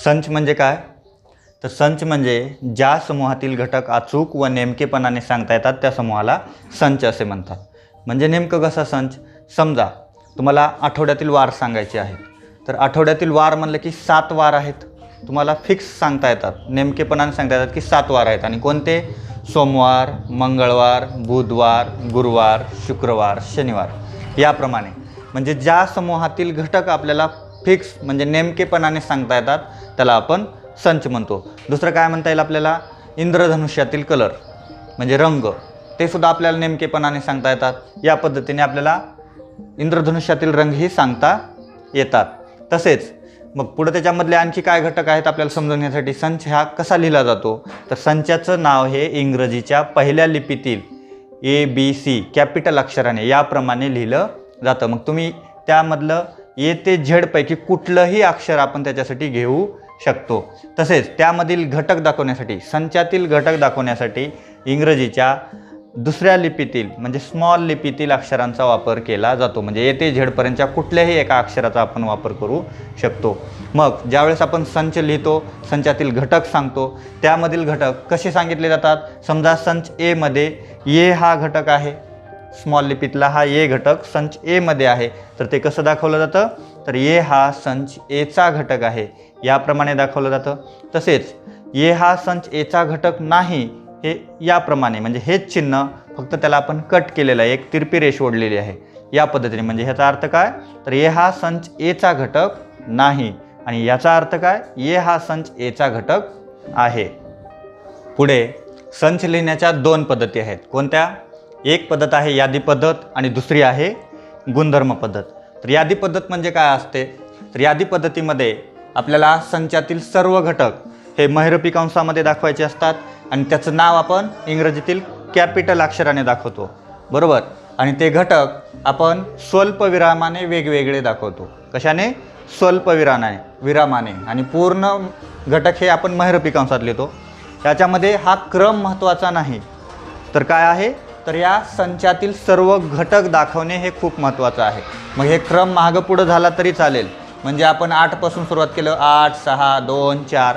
संच म्हणजे काय? तर संच म्हणजे ज्या समूहातील घटक अचूक व नेमकेपणाने सांगता येतात त्या समूहाला संच असे म्हणतात. म्हणजे नेमकं कसा संच? समजा तुम्हाला आठवड्यातील वार सांगायचे आहेत, तर आठवड्यातील वार म्हणलं की 7 वार आहेत. तुम्हाला फिक्स सांगता येतात, नेमकेपणाने सांगता येतात की 7 वार आहेत. आणि कोणते? सोमवार, मंगळवार, बुधवार, गुरुवार, शुक्रवार, शनिवार याप्रमाणे. म्हणजे ज्या समूहातील घटक आपल्याला फिक्स म्हणजे नेमकेपणाने सांगता येतात त्याला आपण संच म्हणतो. दुसरं काय म्हणता येईल आपल्याला? इंद्रधनुष्यातील कलर म्हणजे रंग, ते सुद्धा आपल्याला नेमकेपणाने सांगता येतात. या पद्धतीने आपल्याला इंद्रधनुष्यातील रंगही सांगता येतात. तसेच मग पुढे त्याच्यामधले आणखी काय घटक आहेत आपल्याला समजून घेण्यासाठी संच हा कसा लिहिला जातो? तर संचाचं नाव हे इंग्रजीच्या पहिल्या लिपीतील ABC कॅपिटल अक्षराने याप्रमाणे लिहिलं जातं. मग तुम्ही त्यामधलं A ते Z पैकी कुठलंही अक्षर आपण त्याच्यासाठी घेऊ शकतो. तसेच त्यामधील घटक दाखवण्यासाठी, संचातील घटक दाखवण्यासाठी इंग्रजीच्या दुसऱ्या लिपीतील म्हणजे स्मॉल लिपीतील अक्षरांचा वापर केला जातो. म्हणजे A ते Z पर्यंतच्या कुठल्याही एका अक्षराचा आपण वापर करू शकतो. मग ज्यावेळेस आपण संच लिहितो, संचातील घटक सांगतो, त्यामधील घटक कसे सांगितले जातात? समजा संच A मध्ये A हा घटक आहे, स्मॉल लिपीतला हा A घटक संच A मध्ये आहे, तर ते कसं दाखवलं जातं? तर A हा संच A चा घटक आहे याप्रमाणे दाखवलं जातं. तसेच A हा संच A चा घटक नाही हे याप्रमाणे, म्हणजे हेच चिन्ह फक्त त्याला आपण कट केलेलं आहे, एक तिरपी रेष ओढलेली आहे या पद्धतीने. म्हणजे ह्याचा अर्थ काय? तर A हा संच A चा घटक नाही. आणि याचा अर्थ काय? A हा संच A चा घटक आहे. पुढे संच लिहिण्याच्या 2 पद्धती आहेत. कोणत्या? एक पद्धत आहे यादी पद्धत आणि दुसरी आहे गुणधर्म पद्धत. तर यादी पद्धत म्हणजे काय असते? तर यादी पद्धतीमध्ये आपल्याला संचातील सर्व घटक हे महिरपी कंसामध्ये दाखवायचे असतात आणि त्याचं नाव आपण इंग्रजीतील कॅपिटल अक्षराने दाखवतो, बरोबर. आणि ते घटक आपण स्वल्प विरामाने वेगवेगळे दाखवतो. कशाने? स्वल्प विरामाने. आणि पूर्ण घटक हे आपण महिरपी कंसात लिहितो. त्याच्यामध्ये हा क्रम महत्त्वाचा नाही. तर काय आहे? तर या संचातील सर्व घटक दाखवणे हे खूप महत्त्वाचं आहे. मग हे क्रम मागं पुढं झाला तरी चालेल. म्हणजे आपण 8 पासून सुरुवात केलं, 8, 6, 2, 4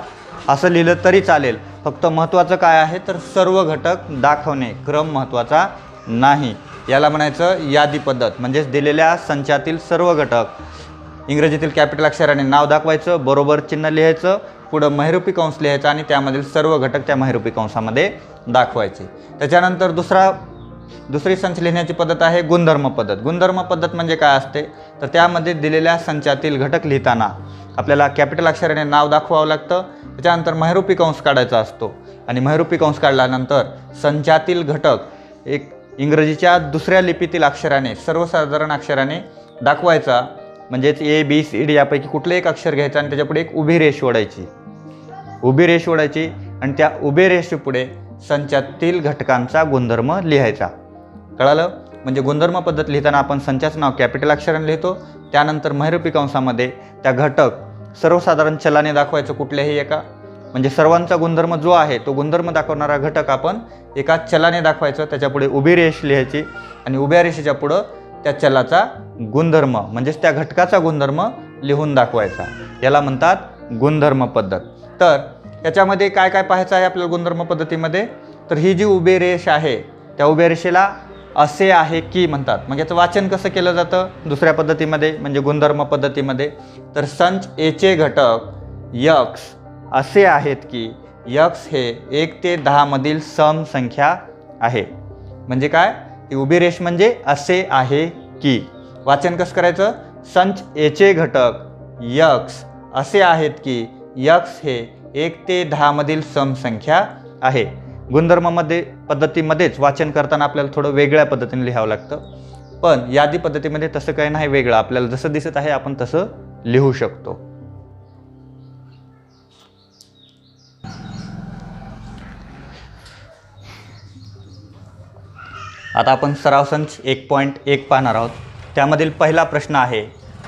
असं लिहिलं तरी चालेल. फक्त महत्त्वाचं काय आहे? तर सर्व घटक दाखवणे, क्रम महत्त्वाचा नाही. याला म्हणायचं यादी पद्धत. म्हणजेच दिलेल्या संचातील सर्व घटक इंग्रजीतील कॅपिटल अक्षराने नाव दाखवायचं, बरोबर चिन्ह लिहायचं, पुढं महिरूपी कंस लिहायचा आणि त्यामधील सर्व घटक त्या महिरूपी कंसामध्ये दाखवायचे. त्याच्यानंतर दुसरी संच लिहिण्याची पद्धत आहे गुणधर्म पद्धत. गुणधर्म पद्धत म्हणजे काय असते? तर त्यामध्ये दिलेल्या संचातील घटक लिहिताना आपल्याला कॅपिटल अक्षराने नाव दाखवावं लागतं. त्याच्यानंतर महिरूपी कंस काढायचा असतो आणि महिरूपी कंस काढल्यानंतर संचातील घटक एक इंग्रजीच्या दुसऱ्या लिपीतील अक्षराने, सर्वसाधारण अक्षराने दाखवायचा. म्हणजेच ABCD यापैकी कुठलं एक अक्षर घ्यायचं आणि त्याच्यापुढे एक उभी रेष ओढायची. आणि त्या उभे रेषेपुढे संचातील घटकांचा गुणधर्म लिहायचा. कळालं? म्हणजे गुणधर्म पद्धत लिहिताना आपण संचाचं नाव कॅपिटल अक्षराने लिहितो, त्यानंतर महिरूपी कंसामध्ये त्या घटक सर्वसाधारण चलाने दाखवायचं कुठल्याही एका. म्हणजे सर्वांचा गुणधर्म जो आहे तो गुणधर्म दाखवणारा घटक आपण एका चलाने दाखवायचं, त्याच्यापुढे उभी रेष लिहायची आणि उभ्या रेषेच्या पुढं त्या चलाचा गुणधर्म म्हणजेच त्या घटकाचा गुणधर्म लिहून दाखवायचा. याला म्हणतात गुणधर्म पद्धत. तर याच्यामध्ये काय काय पाहायचं आहे आपल्याला गुणधर्म पद्धतीमध्ये? तर ही जी उभी रेष आहे त्या उभ्या रेषेला असे आहे की म्हणतात. मग याचं वाचन कसं केलं जातं दुसऱ्या पद्धतीमध्ये म्हणजे गुणधर्म पद्धतीमध्ये? तर संच A चे घटक X असे आहेत की X हे 1 ते 10 मधील सम संख्या आहे. म्हणजे काय? ही उभी रेष म्हणजे असे आहे की. वाचन कसं करायचं? संच A चे घटक X असे आहेत की X हे 1 ते 10 मधील सम संख्या आहे. गुणधर्मामध्ये पद्धतीमध्येच वाचन करताना आपल्याला थोडं वेगळ्या पद्धतीने लिहावं लागतं, पण यादी पद्धतीमध्ये तसं काही नाही वेगळं. आपल्याला जसं दिसत आहे आपण तसं लिहू शकतो. आता आपण सराव संच 1.1 पाहणार आहोत. त्यामधील पहिला प्रश्न आहे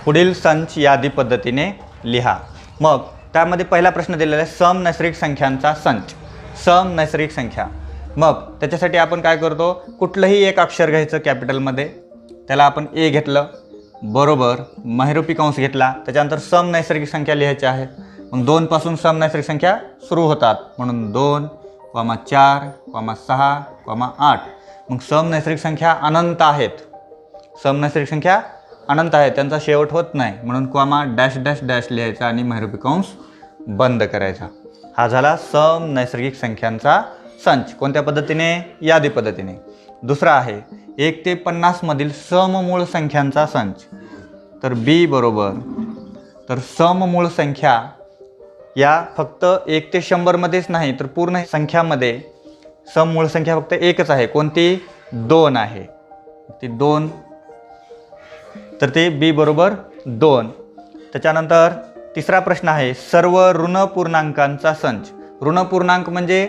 पुढील संच यादी पद्धतीने लिहा. मग त्यामध्ये पहिला प्रश्न दिलेला आहे सम नैसर्गिक संख्यांचा संच. सम नैसर्गिक संख्या. मग त्याच्यासाठी आपण काय करतो? कुठलंही एक अक्षर घ्यायचं कॅपिटलमध्ये, त्याला आपण A घेतलं, बरोबर, महिरूपी कंस घेतला, त्याच्यानंतर सम नैसर्गिक संख्या लिहायच्या आहेत. मग 2 पासून सम नैसर्गिक संख्या सुरू होतात, म्हणून 2, 4, 6, 8. मग सम नैसर्गिक संख्या अनंत आहेत, सम नैसर्गिक संख्या अनंत आहेत, त्यांचा शेवट होत नाही, म्हणून कॉमा डॅश डॅश डॅश लिहायचा आणि महिरूपी कंस बंद करायचा. हा झाला सम नैसर्गिक संख्यांचा संच. कोणत्या पद्धतीने? यादी पद्धतीने. दुसरा आहे 1 ते 50 मधील सममूळ संख्यांचा संच. तर बी बरोबर, तर सममूळ संख्या या फक्त 1 ते 100 मध्येच नाही तर पूर्ण संख्यामध्ये सममूळ संख्या फक्त एकच आहे. कोणती? 2 आहे. ती 2, तर ते बी बरोबर 2. त्याच्यानंतर तिसरा प्रश्न आहे सर्व ऋण पूर्णांकांचा संच. ऋण पूर्णांक म्हणजे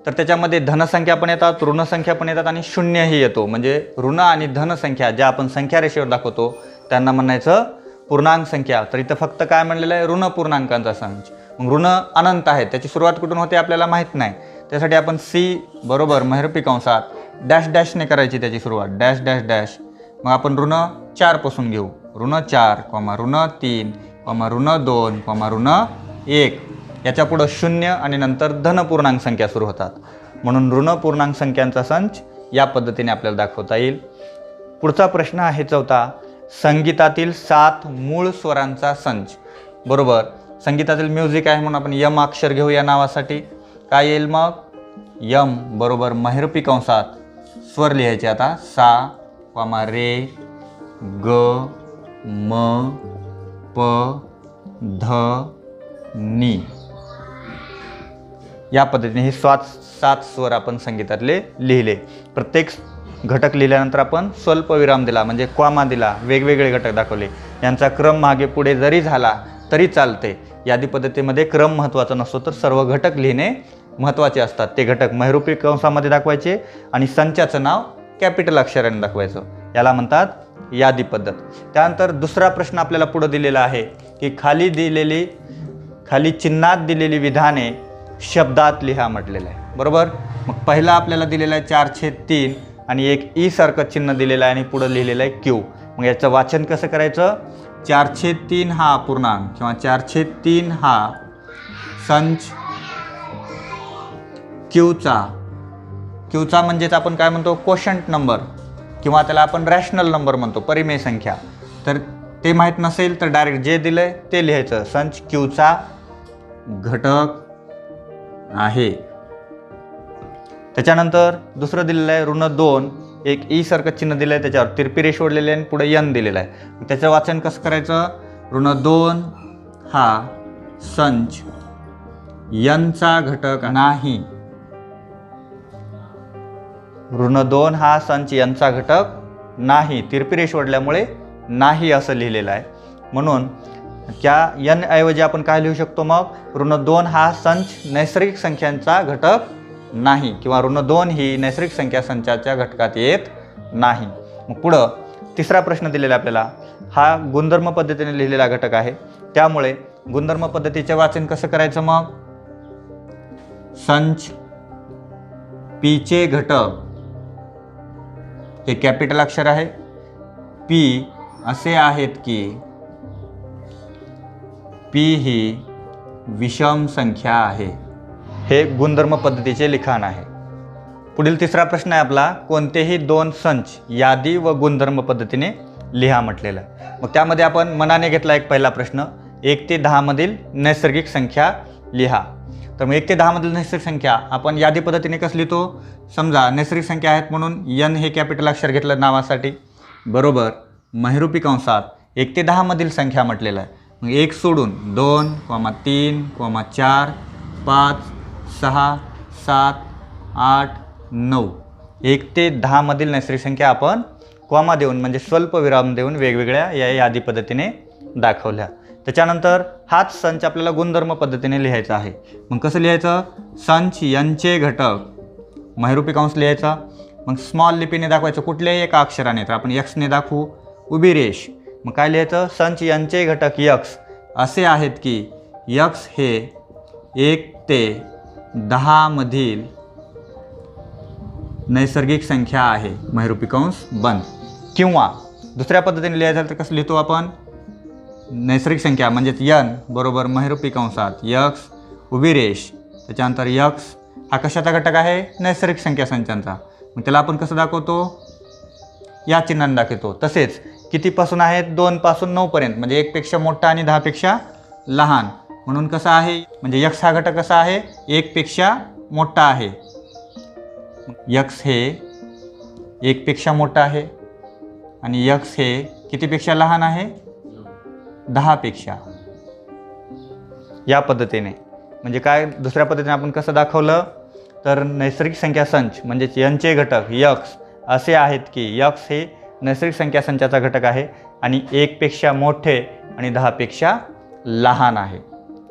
तर त्याच्यामध्ये धनसंख्या पण येतात, ऋण संख्या पण येतात आणि शून्यही येतो. म्हणजे ऋण आणि धनसंख्या ज्या आपण संख्या रेषेवर दाखवतो त्यांना म्हणायचं पूर्णांक संख्या. तर इथं फक्त काय म्हणलेलं आहे? ऋण पूर्णांकांचा संच. मग ऋण अनंत आहे, त्याची सुरुवात कुठून होते आपल्याला माहीत नाही. त्यासाठी आपण सी बरोबर महिरूपी कंसात डॅश डॅशने करायची त्याची सुरुवात, डॅश डॅश डॅश. मग आपण ऋण 4 पासून घेऊ, ऋण 4, ऋण 3, ऋण 2, ऋण 1. याच्या पुढं 0 आणि नंतर धनपूर्णांक संख्या सुरू होतात, म्हणून ऋण पूर्णांक संख्यांचा संच या पद्धतीने आपल्याला दाखवता येईल. पुढचा प्रश्न आहे 4, संगीतातील 7 मूळ स्वरांचा संच. बरोबर, संगीतातील म्युझिक आहे म्हणून आपण यम अक्षर घेऊ या नावासाठी. काय येईल मग? यम बरोबर महिरूपी कंसात स्वर लिहायचे आता सा, रे, ग, म, प, ध, नी. या पद्धतीने हे 7 स्वर आपण संगीतातले लिहिले. प्रत्येक घटक लिहिल्यानंतर आपण स्वल्पविराम दिला, म्हणजे कॉमा दिला, वेगवेगळे घटक दाखवले. यांचा क्रम मागे पुढे जरी झाला तरी चालते. यादी पद्धतीमध्ये क्रम महत्त्वाचा नसतो, तर सर्व घटक लिहिणे महत्त्वाचे असतात. ते घटक महिरूपी कंसामध्ये दाखवायचे आणि संचाचं नाव कॅपिटल अक्षराने दाखवायचं. याला म्हणतात यादी पद्धत. त्यानंतर दुसरा प्रश्न आपल्याला पुढे दिलेला आहे की खाली चिन्हात दिलेली विधाने शब्दात लिहा म्हटलेलं आहे. बरोबर, मग पहिला आपल्याला दिलेला आहे 4/3 आणि एक ई सारखं चिन्ह दिलेलं आहे आणि पुढे लिहिलेलं आहे क्यू. मग याचं वाचन कसं करायचं? 4/3 हा अपूर्णांक किंवा 4/3 हा संच क्यूचा म्हणजेच आपण काय म्हणतो? कोशंट नंबर किंवा त्याला आपण रॅशनल नंबर म्हणतो, परिमेय संख्या. तर ते माहीत नसेल तर डायरेक्ट जे दिलंय ते लिहायचं. संच क्यूचा घटक आहे. त्याच्यानंतर दुसरं दिलेलं आहे ऋण 2, एक ई सारखं चिन्ह दिलं आहे, त्याच्यावर तिरपी रेष ओढलेली आहे आणि पुढे यन दिलेलं आहे. त्याचं वाचन कसं करायचं? ऋण 2 हा संच यनचा घटक नाही. ऋण 2 हा संच यनचा घटक नाही. तिरपी रेष ओढल्यामुळे नाही असं लिहिलेलं आहे. म्हणून त्या यन ऐवजी आपण काय लिहू शकतो मग? ऋण 2 हा संच नैसर्गिक संख्यांचा घटक नाही किंवा ऋण 2 ही नैसर्गिक संख्या संचाच्या घटकात येत नाही. मग पुढं तिसरा प्रश्न दिलेला आपल्याला, हा गुणधर्म पद्धतीने लिहिलेला घटक आहे, त्यामुळे गुणधर्म पद्धतीचे वाचन कसं करायचं मग? संच पीचे घटक हे कॅपिटल अक्षर आहे, पी असे आहेत की पी ही विषम संख्या आहे. हे गुणधर्म पद्धतीचे लिखाण आहे. पुढील तिसरा प्रश्न आहे आपला, कोणतेही 2 संच यादी व गुणधर्म पद्धतीने लिहा म्हटलेलं आहे. मग त्यामध्ये आपण मनाने घेतला एक पहिला प्रश्न, 1 ते 10 मधील नैसर्गिक संख्या लिहा. तर मग 1 ते 10 मधील नैसर्गिक संख्या आपण यादी पद्धतीने कसं लिहितो? समजा नैसर्गिक संख्या आहेत म्हणून यन हे कॅपिटल अक्षर घेतलं नावासाठी. बरोबर, महिरूपी कंसात 1 ते 10 मधील संख्या म्हटलेलं आहे. मग 1 सोडून 2, 3, 4, 5, 6, 7, 8, 9. 1 ते 10 मधील नैसर्गिक संख्या आपण कॉमा देऊन म्हणजे स्वल्पविराम देऊन वेगवेगळ्या या यादी पद्धतीने दाखवल्या. त्याच्यानंतर हाच संच आपल्याला गुणधर्म पद्धतीने लिहायचा आहे. मग कसं लिहायचं? संच यांचे घटक महिरूपी कंस लिहायचा. मग स्मॉल लिपीने दाखवायचं कुठल्याही एका अक्षराने, तर आपण एक्सने दाखवू, उभी रेष. मग काय लिहायचं? संच यांचे घटक यक्स असे आहेत की यक्स हे 1 ते 10 मधील नैसर्गिक संख्या आहे, महिरूपी कंस बंद. किंवा दुसऱ्या पद्धतीने लिहायचं तर कसं लिहितो आपण? नैसर्गिक संख्या म्हणजेच n बरोबर महिरूपी कंसात x उभी रेष, त्याच्यानंतर x हा कशाचा घटक आहे? नैसर्गिक संख्या संचांचा. मग त्याला आपण कसं दाखवतो? या चिन्हाने दाखवतो. तसेच कितीपासून आहेत? 2 पासून 9 पर्यंत, म्हणजे 1 पेक्षा मोठा आणि 10 पेक्षा लहान. म्हणून कसा आहे? म्हणजे x हा घटक कसा आहे? 1 पेक्षा मोठा आहे. x हे 1 पेक्षा मोठा आहे आणि x हे कितीपेक्षा लहान आहे? 10 पेक्षा. या पद्धतीने म्हणजे काय, दुसऱ्या पद्धतीने आपण कसं दाखवलं तर नैसर्गिक संख्या संच म्हणजेच n चे घटक x असे आहेत की x हे नैसर्गिक संख्या संचाचा घटक आहे आणि 1 पेक्षा मोठे आणि 10 पेक्षा लहान आहे.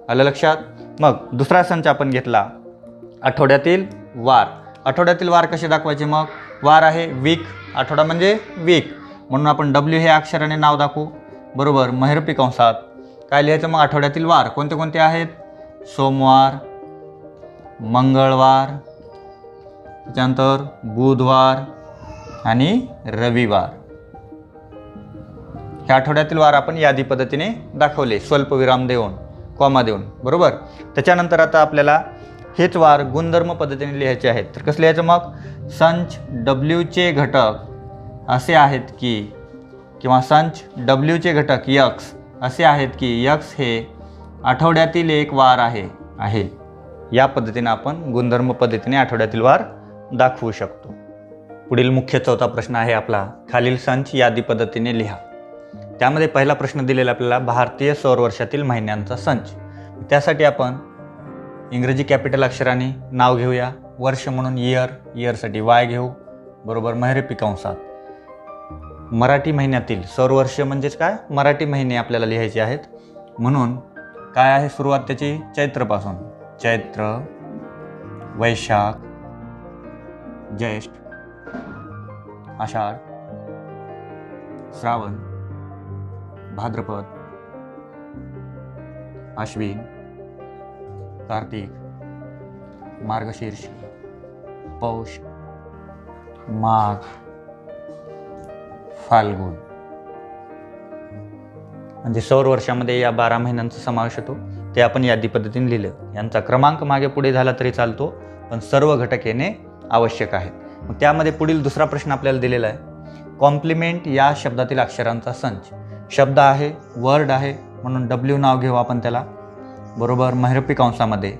आलं लक्षात? मग दुसरा संच आपण घेतला आठवड्यातील वार. आठवड्यातील वार कसे दाखवायचे? मग वार आहे वीक, आठवडा म्हणजे वीक, म्हणून आपण W हे अक्षराने नाव दाखवू. बरोबर, महिरूपी कंसात काय लिहायचं? मग आठवड्यातील वार कोणते कोणते आहेत? सोमवार, मंगळवार, त्याच्यानंतर बुधवार आणि रविवार. ह्या आठवड्यातील वार आपण यादी पद्धतीने दाखवले, स्वल्पविराम देऊन, कॉमा देऊन. बरोबर. त्याच्यानंतर आता आपल्याला हेच वार गुणधर्म पद्धतीने लिहायचे आहेत. तर कसं लिहायचं? मग संच W चे घटक असे आहेत की, किंवा संच W चे घटक x असे आहेत की x हे आठवड्यातील एक वार आहे. या पद्धतीने आपण गुणधर्म पद्धतीने आठवड्यातील वार दाखवू शकतो. पुढील मुख्य चौथा प्रश्न आहे आपला, खालील संच यादी पद्धतीने लिहा. त्यामध्ये पहिला प्रश्न दिलेला आपल्याला भारतीय सौर वर्षातील महिन्यांचा संच. त्यासाठी आपण इंग्रजी कॅपिटल अक्षराने नाव घेऊया. वर्ष म्हणून इयरसाठी y घेऊ. बरोबर, महिरूपी कंसात. मराठी महिन्यातील सौर वर्ष म्हणजेच काय? मराठी महिने आपल्याला लिहायचे आहेत. म्हणून काय आहे सुरुवात त्याची? चैत्रपासून. चैत्र, वैशाख, ज्येष्ठ, आषाढ, श्रावण, भाद्रपद, आश्विन, कार्तिक, मार्गशीर्ष, पौष, माघ, फाल्गुन. म्हणजे सौर वर्षामध्ये या 12 महिन्यांचा समावेश होतो. ते आपण यादी पद्धतीने लिहिलं. यांचा क्रमांक मागे पुढे झाला तरी चालतो, पण सर्व घटक येणे आवश्यक आहे. मग त्यामध्ये पुढील दुसरा प्रश्न आपल्याला दिलेला आहे, कॉम्प्लिमेंट या शब्दातील अक्षरांचा संच. शब्द आहे, वर्ड आहे, म्हणून W नाव घेऊ आपण त्याला. बरोबर, महिरूपी कंसामध्ये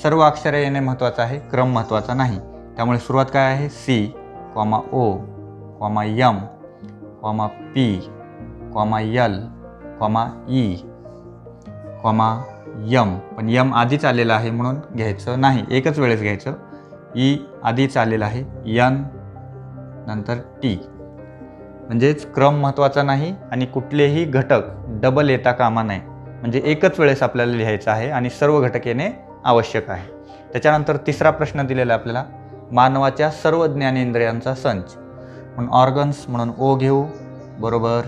सर्व अक्षरे येणे महत्त्वाचं आहे, क्रम महत्त्वाचा नाही. त्यामुळे सुरुवात काय आहे? C, O, M, P, L, E, M. पण M आधीच आलेला आहे म्हणून घ्यायचं नाही, एकच वेळेस घ्यायचं. E आधीच आलेला आहे, N नंतर T. म्हणजेच क्रम महत्त्वाचा नाही आणि कुठलेही घटक डबल येता कामा नये. म्हणजे एकच वेळेस आपल्याला लिहायचं आहे आणि सर्व घटक येणे आवश्यक आहे. त्याच्यानंतर तिसरा प्रश्न दिलेला आपल्याला, मानवाच्या सर्व ज्ञानेंद्रियांचा संच. म्हणून ऑर्गन्स म्हणून O घेऊ. बरोबर,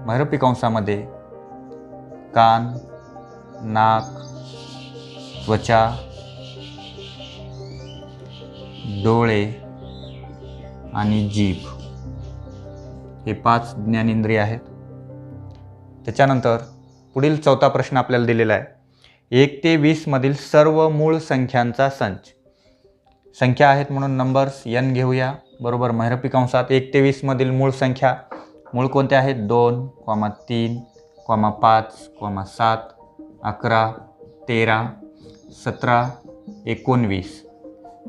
महिरूपी कंसामध्ये कान, नाक, त्वचा, डोळे आणि जीभ हे 5 ज्ञानेंद्रिय आहेत. त्याच्यानंतर पुढील चौथा प्रश्न आपल्याला दिलेला आहे, 1 ते 20 मधील सर्व मूळ संख्यांचा संच. संख्या आहेत म्हणून नंबर्स n घेऊया. बरोबर, महिरूपी कंसात 1 ते 20 मधील मूळ संख्या. मूळ कोणत्या आहेत? 2, 3, 5, 7, 11, 13, 17, 19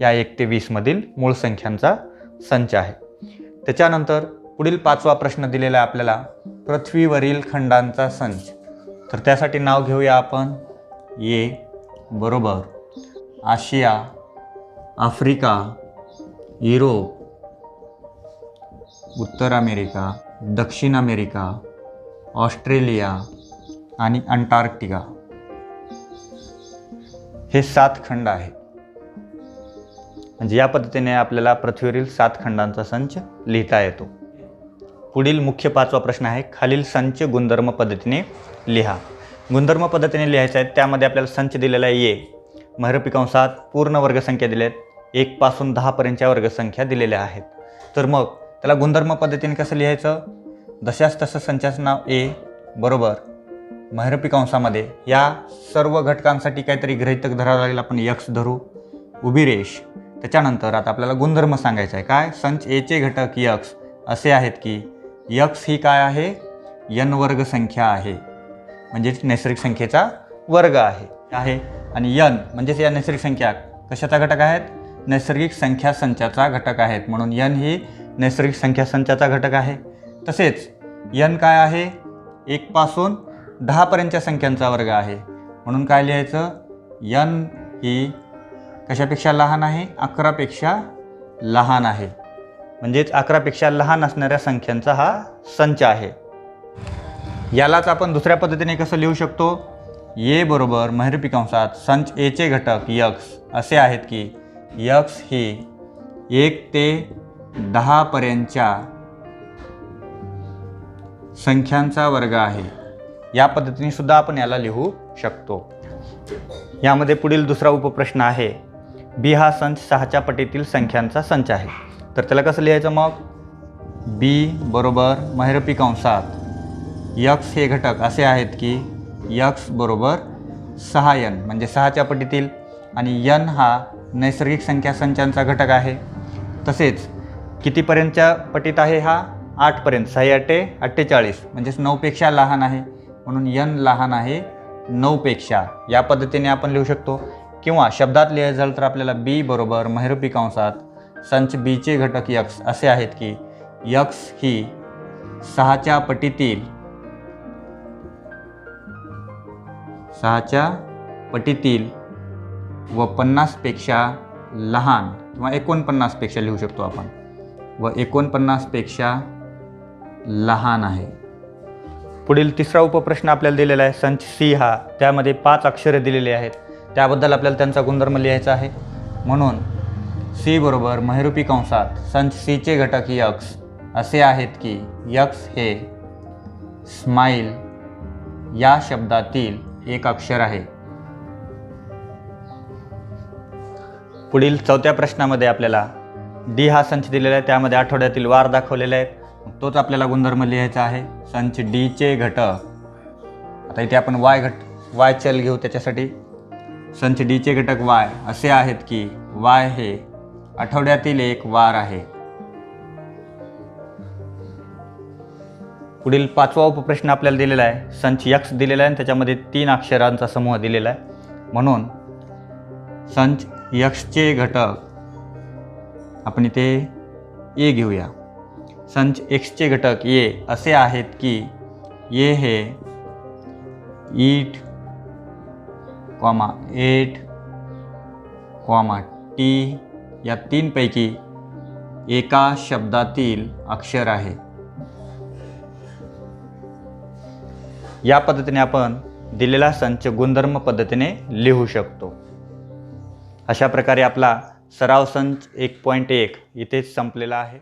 या 1 ते 20 मधील मूळ संख्यांचा संच आहे. त्याच्यानंतर पुढील 5वा प्रश्न दिलेला आहे आपल्याला, पृथ्वीवरील खंडांचा संच. तर त्यासाठी नाव घेऊया आपण A. बरोबर, आशिया, आफ्रिका, युरोप, उत्तर अमेरिका, दक्षिण अमेरिका, ऑस्ट्रेलिया आणि अंटार्क्टिका हे 7 खंड आहेत. म्हणजे या पद्धतीने आपल्याला पृथ्वीवरील 7 खंडांचा संच लिहिता येतो. पुढील मुख्य 5वा प्रश्न आहे, खालील संच गुणधर्म पद्धतीने लिहा. गुणधर्म पद्धतीने लिहायचं आहे. त्यामध्ये आपल्याला संच दिलेला आहे A. महिरूपी कंसात पूर्ण वर्गसंख्या दिल्या आहेत, 1 पासून 10 पर्यंतच्या वर्गसंख्या दिलेल्या आहेत. तर मग त्याला गुणधर्म पद्धतीने कसं लिहायचं? जशास तसं संचाचं नाव A. बरोबर, महिरपी कंसामध्ये या सर्व घटकांसाठी काहीतरी गृहीतक धरावं लागेल. आपण यक्स धरू, उभी रेष. त्याच्यानंतर आता आपल्याला गुणधर्म सांगायचा आहे. काय? संच एचे घटक यक्स असे आहेत की यक्स ही काय आहे? n वर्ग संख्या आहे, म्हणजेच नैसर्गिक संख्येचा वर्ग आहे. आणि n म्हणजेच या नैसर्गिक संख्या कशाचा घटक आहेत? नैसर्गिक संख्या संचाचा घटक आहेत. म्हणून n ही नैसर्गिक संख्या संचाचा घटक आहे. तसेच n काय आहे? 1 पासून 10 पर्यंतच्या संख्यांचा वर्ग आहे. म्हणून काय लिहायचं? n ही कशापेक्षा लहान आहे? 11 पेक्षा लहान आहे. म्हणजेच 11 पेक्षा लहान असणाऱ्या संख्यांचा हा संच आहे. यालाच आपण दुसऱ्या पद्धतीने कसं लिहू शकतो? ए बरोबर महिरपी कंसात संच एचे घटक यक्स असे आहेत की यक्स ही 1 ते 10 पर्यंतच्या संख्यांचा वर्ग आहे. या पद्धतीने सुद्धा आपण याला लिहू शकतो. यामध्ये पुढील दुसरा उपप्रश्न आहे. बी हा संच 6च्या पटीतील संख्यांचा संच आहे. तर त्याला कसं लिहायचं मग? बी बरोबर महिरपी कंसात यक्स हे घटक असे आहेत की यक्स बरोबर 6n म्हणजे 6च्या पटीतील, आणि n हा नैसर्गिक संख्या संचांचा घटक आहे. तसेच कितीपर्यंतच्या पटीत आहे हा? 8 पर्यंत. 6 8 48 म्हणजेच 9 पेक्षा लहान आहे. म्हणून n लहान आहे 9 पेक्षा. या पद्धतीने आपण लिहू शकतो. किंवा शब्दात लिहायचं झालं तर आपल्याला बी बरोबर महिरपी कंसात संच बीचे घटक यक्स असे आहेत की यक्स ही 6च्या पटीतील व 50 पेक्षा लहान किंवा 49 पेक्षा लिहू शकतो आपण, व 49 पेक्षा लहान आहे. पुढील तिसरा उपप्रश्न आपल्याला दिलेला आहे. संच सी हा, त्यामध्ये 5 अक्षरे दिलेली आहेत. त्याबद्दल आपल्याला त्यांचा गुणधर्म लिहायचा आहे. म्हणून सी बरोबर महिरपी कंसात संच सीचे घटक यक्स असे आहेत की यक्स हे स्माईल या शब्दातील एक अक्षर आहे. पुढील चौथ्या प्रश्नामध्ये आपल्याला डी हा संच दिलेला आहे. त्यामध्ये आठवड्यातील वार दाखवलेले आहेत. तोच आपल्याला गुणधर्म लिहायचा आहे. संच डीचे घटक, आता इथे आपण वाय चल घेऊ. त्याच्यासाठी संच डीचे घटक वाय असे आहेत की वाय हे आठवड्यातील एक वार आहे. पुढील 5वा उपप्रश्न आपल्याला दिलेला आहे. संच यक्स दिलेला आहे आणि त्याच्यामध्ये 3 अक्षरांचा समूह दिलेला आहे. म्हणून संच यक्सचे घटक आपण इथे ए घेऊया. संच एक्सचे घटक ए असे आहेत की ए हे 8, टी या 3 पैकी एका शब्दातील अक्षर आहे. या पद्धतीने आपण दिलेला संच गुणधर्म पद्धतीने लिहू शकतो. अशा प्रकारे आपला सराव संच 1.1 इथेच संपलेला आहे.